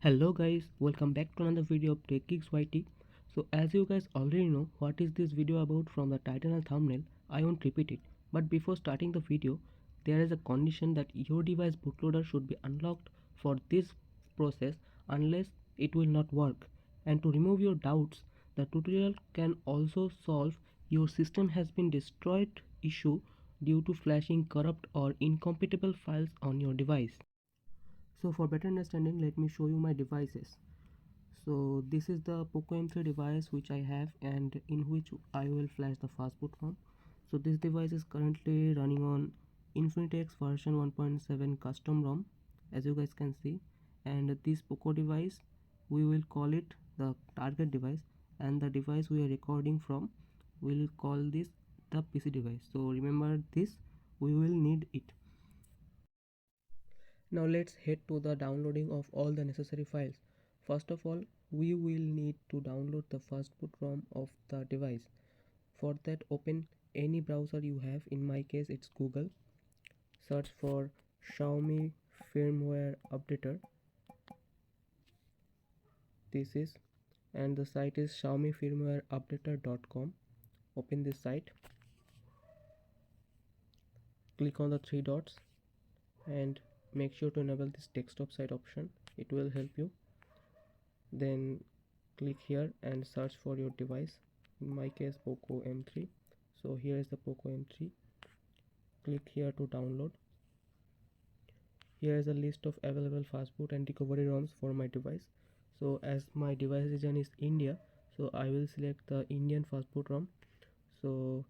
Hello guys, welcome back to another video of TechGeeksYT. So as you guys already know what is this video about from the title and thumbnail, I won't repeat it. But before starting the video, there is a condition that your device bootloader should be unlocked for this process unless it will not work. And to remove your doubts, the tutorial can also solve your system has been destroyed issue due to flashing corrupt or incompatible files on your device. So for better understanding, let me show you my devices. So this is the Poco M3 device which I have and in which I will flash the Fastboot ROM. So this device is currently running on Infinix version 1.7 custom ROM, as you guys can see. And this Poco device, we will call it the target device, and the device we are recording from, we'll call this the PC device. So remember this, we will need it. Now let's head to the downloading of all the necessary files. First of all, we will need to download the Fastboot ROM of the device. For that, open any browser you have. In my case, it's Google. Search for Xiaomi firmware updater. This is, and the site is xiaomifirmwareupdater.com. Open this site. Click on the three dots and make sure to enable this desktop site option. It will help you. Then click here and search for your device. In my case, Poco M3. So here is the Poco M3. Click here to download. Here is a list of available fastboot and recovery ROMs for my device. So as my device region is India, so I will select the Indian fastboot ROM. So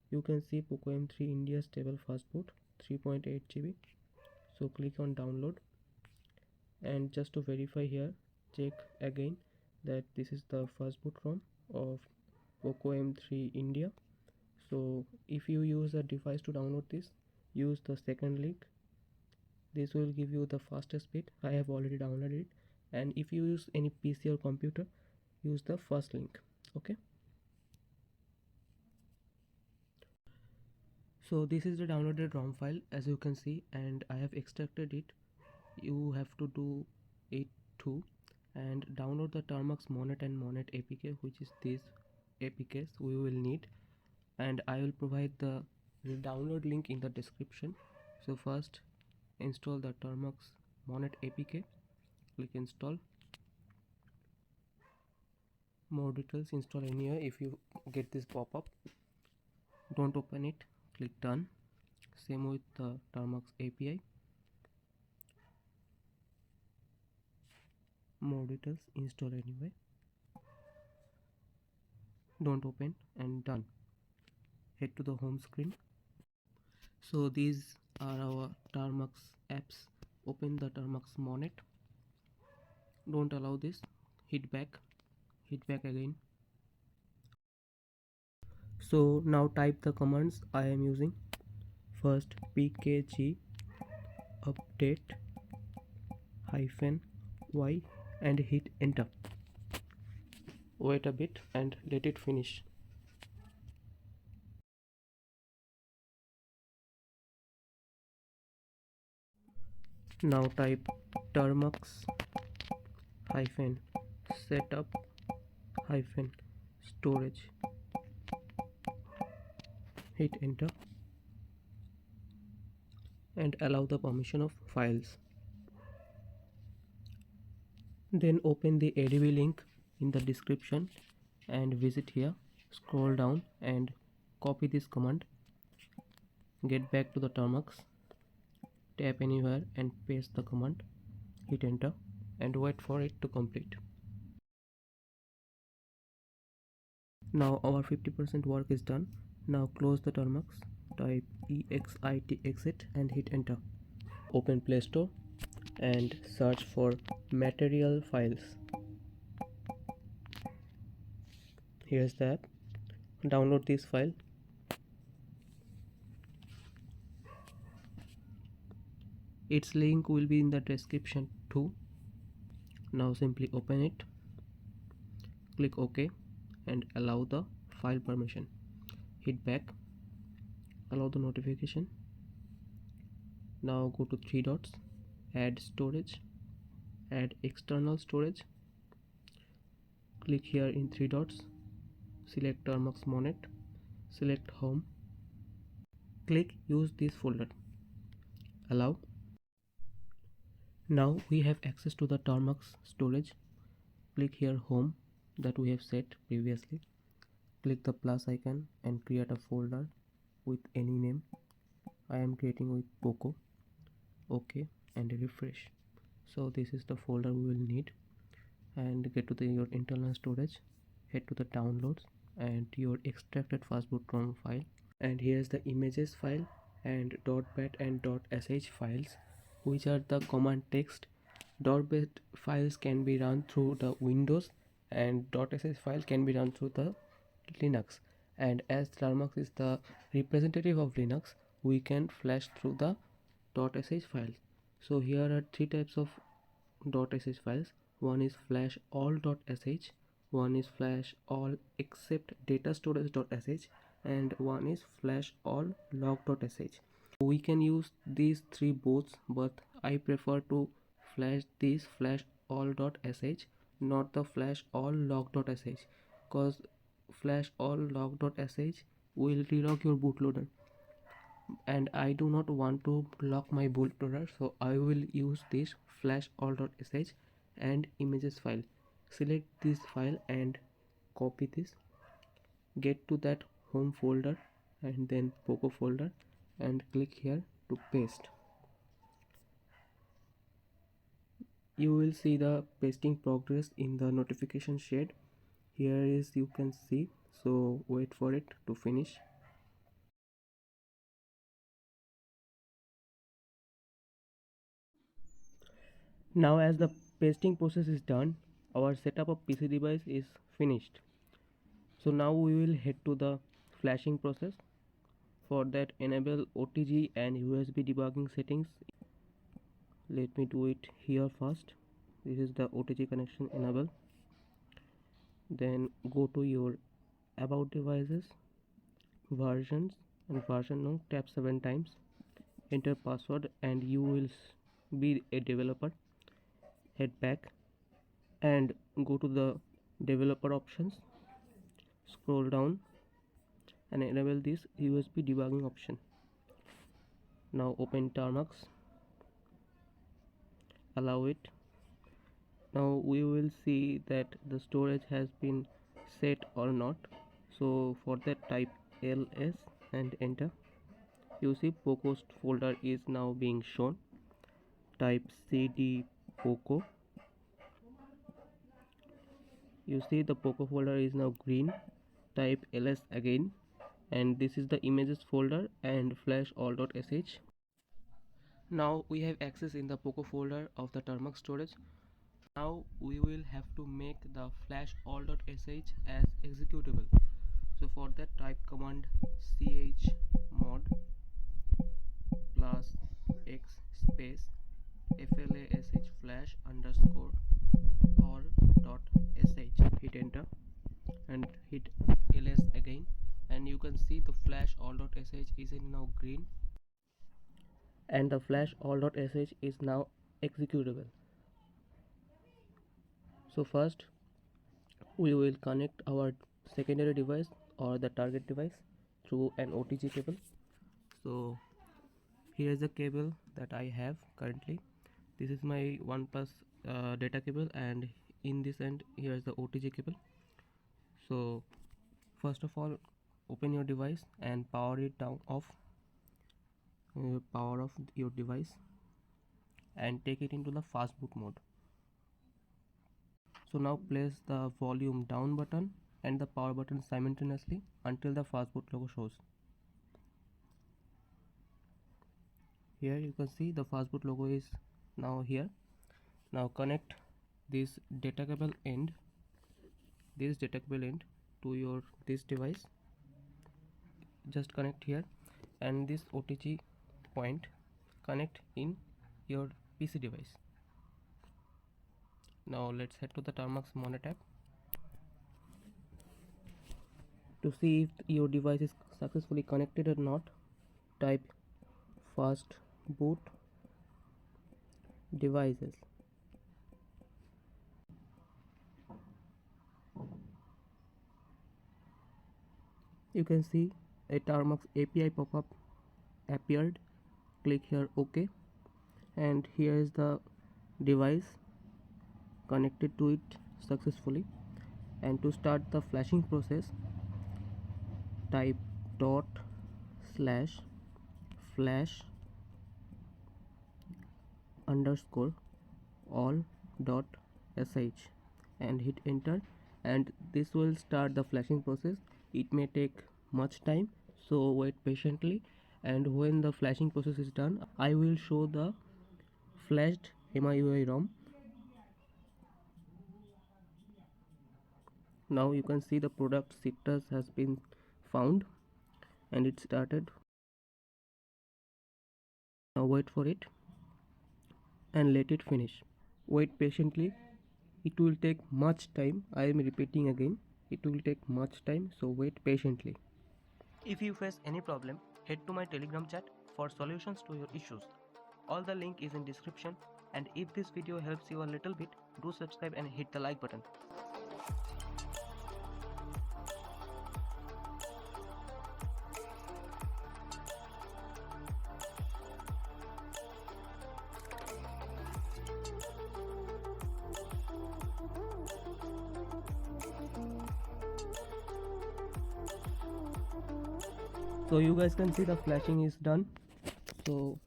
you can see Poco M3 India stable fastboot 3.8 GB. So click on download, and just to verify here, check again that this is the fastboot ROM of Poco M3 India. So if you use a device to download this, use the second link. This will give you the fastest speed. I have already downloaded it. And if you use any PC or computer, use the first link. Okay. So this is the downloaded ROM file, as you can see, and I have extracted it. You have to do it too, and download the Termux Monet and Monet APK, which is this APKs we will need, and I will provide the download link in the description. So first install the Termux Monet APK. Click install. More details, install anywhere. If you get this pop-up, don't open it, click done. Same with the Termux API. More details, install anyway, don't open, and done. Head to the home screen. So these are our Termux apps. Open the Termux Monet. Don't allow this. Hit back again. So now type the commands I am using. First pkg update -y and hit enter. Wait a bit and let it finish. Now type termux -setup -storage. Hit enter and allow the permission of files. Then open the ADB link in the description and visit here. Scroll down and copy this command. Get back to the Termux. Tap anywhere and paste the command. Hit enter and wait for it to complete. Now our 50% work is done. Now close the Termux. Type exit exit and hit enter. Open Play Store and search for material files. Here's the app. Download this file. Its link will be in the description too. Now simply open it. Click OK and allow the file permission. Hit back. Allow the notification. Now go to three dots, add storage, add external storage, click here in three dots, select Termux Monet, select home, click use this folder, allow. Now we have access to the Termux storage. Click here home that we have set previously, click the plus icon and create a folder with any name. I am creating with Poco. OK and refresh. So this is the folder we will need, and get to your internal storage, head to the downloads and your extracted Fastboot ROM file, and here's the images file and .bat and .sh files, which are the command text. .bat files can be run through the Windows and .sh file can be run through the Linux, and as Termux is the representative of Linux, we can flash through the .sh files. So here are three types of .sh files. One is flash all.sh, one is flash all except data storage.sh, and one is flash all log.sh. We can use these three both, but I prefer to flash this flash all.sh, not the flash all log.sh, because flash all log.sh will relog your bootloader, and I do not want to lock my bootloader, so I will use this flash all.sh and images file. Select this file and copy this, get to that home folder and then Poco folder and click here to paste. You will see the pasting progress in the notification shade. Here is, you can see, so wait for it to finish. Now as the pasting process is done, our setup of PC device is finished. So now we will head to the flashing process. For that, enable OTG and USB debugging settings. Let me do it here first. This is the OTG connection enable. Then go to your about devices, versions and version now, tap 7 times, enter password and you will be a developer. Head back and go to the developer options, scroll down and enable this USB debugging option. Now open Termux, allow it. Now we will see that the storage has been set or not. So for that, type ls and enter. You see Poco folder is now being shown. Type cd Poco. You see the Poco folder is now green. Type ls again, and this is the images folder and flash all.sh. Now we have access in the Poco folder of the Termux storage. Now we will have to make the flash all.sh as executable. So for that, type command chmod plus x space flash flash underscore all.sh. Hit enter and hit ls again, and you can see the flash all.sh is in now green and the flash all.sh is now executable. So first we will connect our secondary device or the target device through an OTG cable. So here is the cable that I have currently. This is my OnePlus data cable, and in this end here is the OTG cable. So first of all, open your device and power it down off. Power off your device and take it into the fastboot mode. So now place the volume down button and the power button simultaneously until the fastboot logo shows. Here you can see the fastboot logo is now here. Now connect this data cable end to your this device. Just connect here, and this OTG point connect in your PC device. Now let's head to the Termux Monet app. To see if your device is successfully connected or not, type fastboot devices You can see a Termux API pop-up appeared. Click here OK, and here is the device connected to it successfully. And to start the flashing process, type /flash underscore all dot sh and hit enter, and this will start the flashing process. It may take much time, so wait patiently, and when the flashing process is done, I will show the flashed MIUI ROM. Now you can see the product citrus has been found and it started. Now wait for it and let it finish. Wait patiently, it will take much time. I am repeating again, it will take much time, so wait patiently. If you face any problem, head to my Telegram chat for solutions to your issues. All the link is in description, and if this video helps you a little bit, do subscribe and hit the like button. So you guys can see the flashing is done. So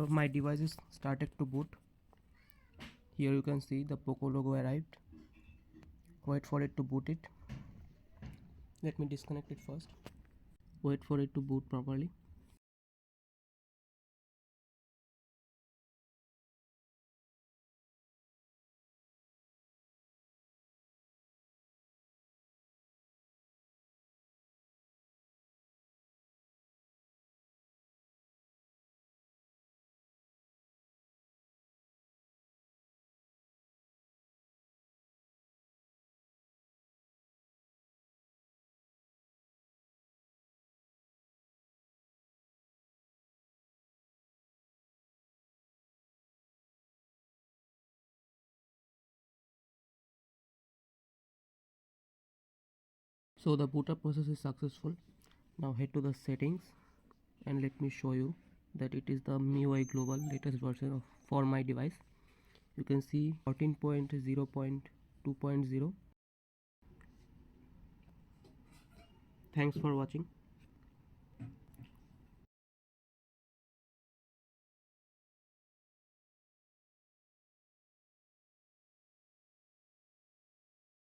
my device is started to boot. Here you can see the Poco logo arrived. Wait for it to boot it. Let me disconnect it first. Wait for it to boot properly. So the boot up process is successful. Now head to the settings and let me show you that it is the MIUI global latest version of for my device. You can see 14.0.2.0. Thanks for watching.